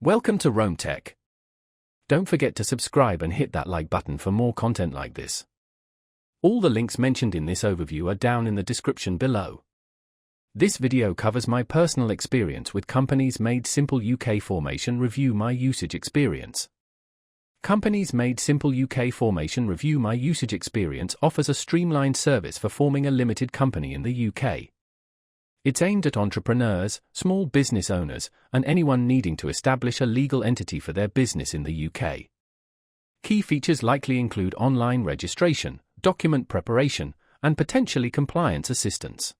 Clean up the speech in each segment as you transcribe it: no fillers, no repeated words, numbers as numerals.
Welcome to Rome Tech. Don't forget to subscribe and hit that like button for more content like this. All the links mentioned in this overview are down in the description below. This video covers my personal experience with Companies Made Simple UK Formation Review My Usage Experience. Companies Made Simple UK Formation Review My Usage Experience offers a streamlined service for forming a limited company in the UK. It's aimed at entrepreneurs, small business owners, and anyone needing to establish a legal entity for their business in the UK. Key features likely include online registration, document preparation, and potentially compliance assistance.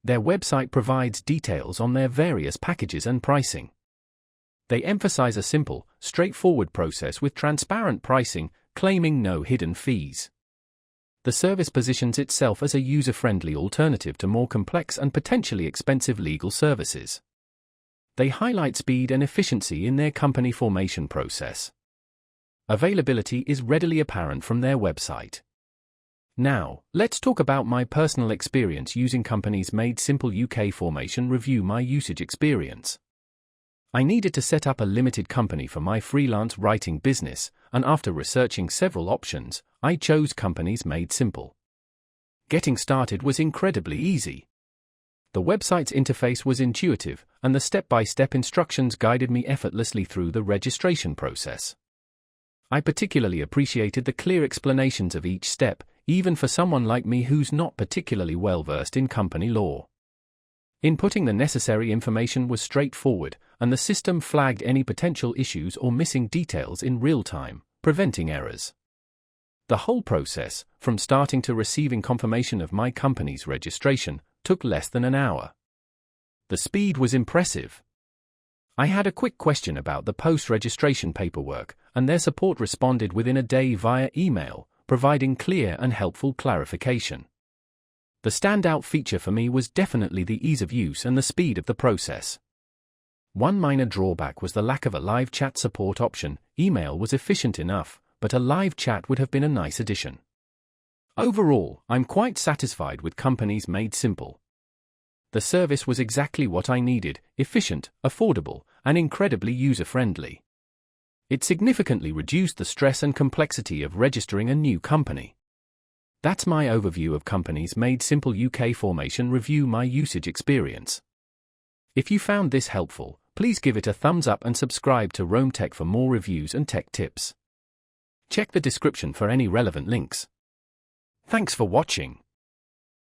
Their website provides details on their various packages and pricing. They emphasize a simple, straightforward process with transparent pricing, claiming no hidden fees. The service positions itself as a user-friendly alternative to more complex and potentially expensive legal services. They highlight speed and efficiency in their company formation process. Availability is readily apparent from their website. Now, let's talk about my personal experience using Companies Made Simple UK Formation Review My Usage Experience. I needed to set up a limited company for my freelance writing business, and after researching several options, I chose Companies Made Simple. Getting started was incredibly easy. The website's interface was intuitive, and the step-by-step instructions guided me effortlessly through the registration process. I particularly appreciated the clear explanations of each step, even for someone like me who's not particularly well-versed in company law. Inputting the necessary information was straightforward, and the system flagged any potential issues or missing details in real time, preventing errors. The whole process, from starting to receiving confirmation of my company's registration, took less than an hour. The speed was impressive. I had a quick question about the post-registration paperwork, and their support responded within a day via email, providing clear and helpful clarification. The standout feature for me was definitely the ease of use and the speed of the process. One minor drawback was the lack of a live chat support option. Email was efficient enough, but a live chat would have been a nice addition. Overall, I'm quite satisfied with Companies Made Simple. The service was exactly what I needed: efficient, affordable, and incredibly user-friendly. It significantly reduced the stress and complexity of registering a new company. That's my overview of Companies Made Simple UK Formation Review My Usage Experience. If you found this helpful, please give it a thumbs up and subscribe to Rome Tech for more reviews and tech tips. Check the description for any relevant links. Thanks for watching.